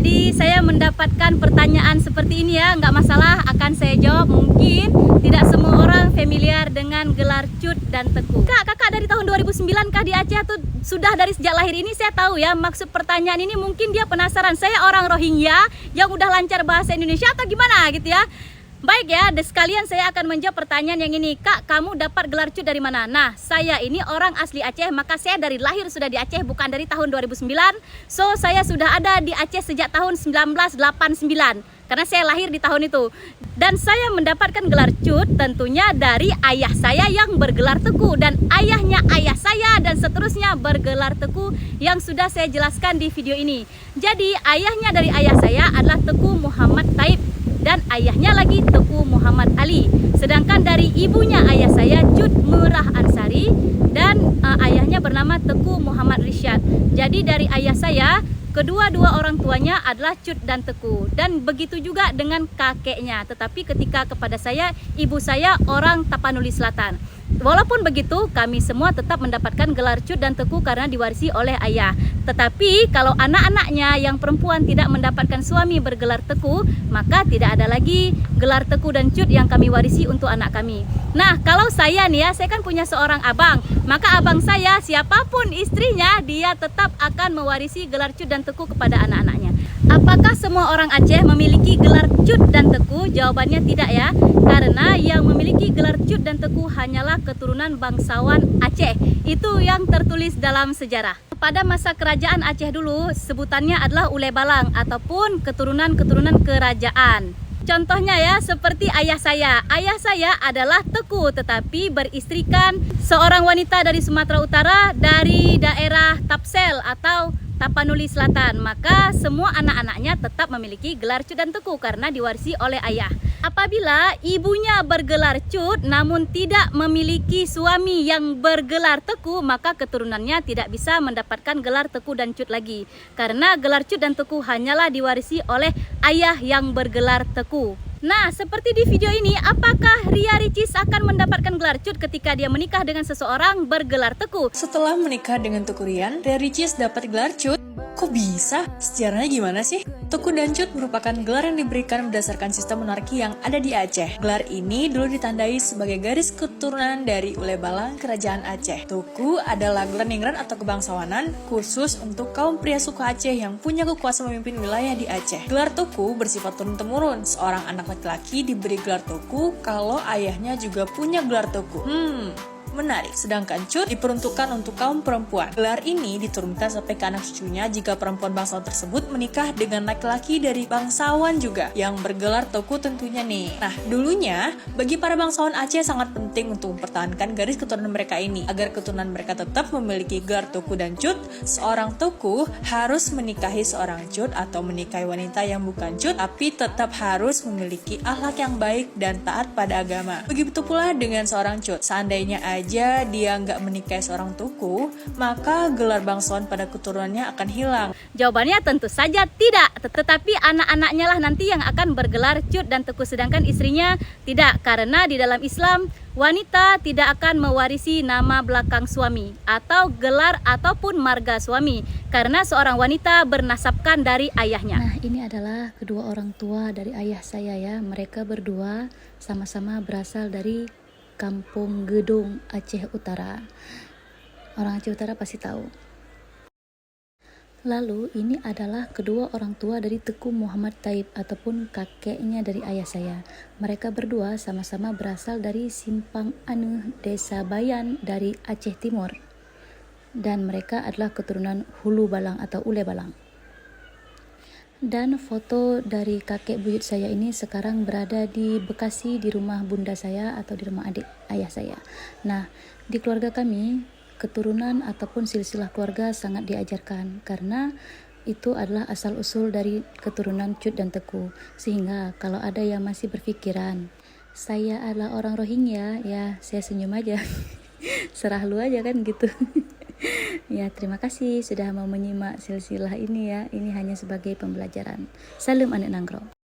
Jadi saya mendapatkan pertanyaan seperti ini ya, nggak masalah akan saya jawab. Mungkin tidak semua orang familiar dengan gelar Cut dan Teku. Kakak dari tahun 2009 kah di Aceh atau sudah dari sejak lahir? Ini saya tahu ya, maksud pertanyaan ini mungkin dia penasaran, saya orang Rohingya yang udah lancar bahasa Indonesia atau gimana gitu ya. Baik ya, sekalian saya akan menjawab pertanyaan yang ini. Kak, kamu dapat gelar Cut dari mana? Nah, saya ini orang asli Aceh, maka saya dari lahir sudah di Aceh, bukan dari tahun 2009. So, saya sudah ada di Aceh sejak tahun 1989, karena saya lahir di tahun itu. Dan saya mendapatkan gelar Cut tentunya dari ayah saya yang bergelar Teku, dan ayahnya ayah saya, dan seterusnya bergelar Teku yang sudah saya jelaskan di video ini. Jadi, ayahnya dari ayah saya adalah Teku Muhammad Taib, dan ayahnya lagi Teku Muhammad Ali. Sedangkan dari ibunya ayah saya Cut Murah Ansari, dan ayahnya bernama Teku Muhammad Rishad. Jadi dari ayah saya, kedua-dua orang tuanya adalah Cut dan Teku, dan begitu juga dengan kakeknya. Tetapi ketika kepada saya, ibu saya orang Tapanuli Selatan. Walaupun begitu, kami semua tetap mendapatkan gelar Cut dan Teku karena diwarisi oleh ayah. Tetapi kalau anak-anaknya yang perempuan tidak mendapatkan suami bergelar Teku, maka tidak ada lagi gelar Teku dan Cut yang kami warisi untuk anak kami. Nah, kalau saya nih ya, saya kan punya seorang abang. Maka abang saya, siapapun istrinya, dia tetap akan mewarisi gelar Cut dan Teku kepada anak-anaknya. Apakah semua orang Aceh memiliki gelar Cut dan Teku? Jawabannya tidak ya. Karena yang memiliki gelar Cut dan Teku hanyalah keturunan bangsawan Aceh. Itu yang tertulis dalam sejarah. Pada masa kerajaan Aceh dulu, sebutannya adalah Ule Balang ataupun keturunan-keturunan kerajaan. Contohnya ya, seperti ayah saya. Ayah saya adalah Teku, tetapi beristrikan seorang wanita dari Sumatera Utara dari daerah Tapsel atau Tapanuli Selatan. Maka semua anak-anaknya tetap memiliki gelar Cut dan Teku karena diwarisi oleh ayah. Apabila ibunya bergelar Cut namun tidak memiliki suami yang bergelar Teku, maka keturunannya tidak bisa mendapatkan gelar Teku dan Cut lagi. Karena gelar Cut dan Teku hanyalah diwarisi oleh ayah yang bergelar Teku. Nah, seperti di video ini, apakah Ria Ricis akan mendapatkan gelar Cut ketika dia menikah dengan seseorang bergelar Teku? Setelah menikah dengan Teku Rian, Ria Ricis dapat gelar Cut. Kok bisa? Sejarahnya gimana sih? Teku dan Cut merupakan gelar yang diberikan berdasarkan sistem monarki yang ada di Aceh. Gelar ini dulu ditandai sebagai garis keturunan dari Ule Balang Kerajaan Aceh. Teku adalah gelar ningrat atau kebangsawanan khusus untuk kaum pria suku Aceh yang punya kekuasaan memimpin wilayah di Aceh. Gelar Teku bersifat turun-temurun. Seorang anak laki-laki diberi gelar Teku kalau ayahnya juga punya gelar Teku. Menarik. Sedangkan Cut diperuntukkan untuk kaum perempuan. Gelar ini diturunkan sampai ke anak cucunya jika perempuan bangsawan tersebut menikah dengan laki-laki dari bangsawan juga yang bergelar Teku tentunya nih. Nah, dulunya bagi para bangsawan Aceh sangat penting untuk mempertahankan garis keturunan mereka ini. Agar keturunan mereka tetap memiliki gelar Teku dan Cut, seorang Teku harus menikahi seorang Cut atau menikahi wanita yang bukan Cut, tapi tetap harus memiliki akhlak yang baik dan taat pada agama. Begitu pula dengan seorang Cut. Seandainya aja dia nggak menikahi seorang Teku, maka gelar bangsawan pada keturunannya akan hilang. Jawabannya tentu saja tidak. Tetapi anak-anaknya lah nanti yang akan bergelar Cut dan Teku, sedangkan istrinya tidak. Karena di dalam Islam, wanita tidak akan mewarisi nama belakang suami atau gelar ataupun marga suami karena seorang wanita bernasabkan dari ayahnya. Nah, ini adalah kedua orang tua dari ayah saya ya. Mereka berdua sama-sama berasal dari Kampung Gedung, Aceh Utara. Orang Aceh Utara pasti tahu. Lalu ini adalah kedua orang tua dari Teku Muhammad Taib ataupun kakeknya dari ayah saya. Mereka berdua sama-sama berasal dari Simpang Aneh, Desa Bayan dari Aceh Timur. Dan mereka adalah keturunan Hulu Balang atau Ule Balang. Dan foto dari kakek buyut saya ini sekarang berada di Bekasi di rumah bunda saya atau di rumah adik ayah saya. Nah, di keluarga kami, keturunan ataupun silsilah keluarga sangat diajarkan karena itu adalah asal-usul dari keturunan Cut dan Teku. Sehingga kalau ada yang masih berpikiran saya adalah orang Rohingya, ya saya senyum aja. Serah lu aja kan gitu. Ya, terima kasih sudah mau menyimak silsilah ini ya. Ini hanya sebagai pembelajaran. Salam anak Nanggro.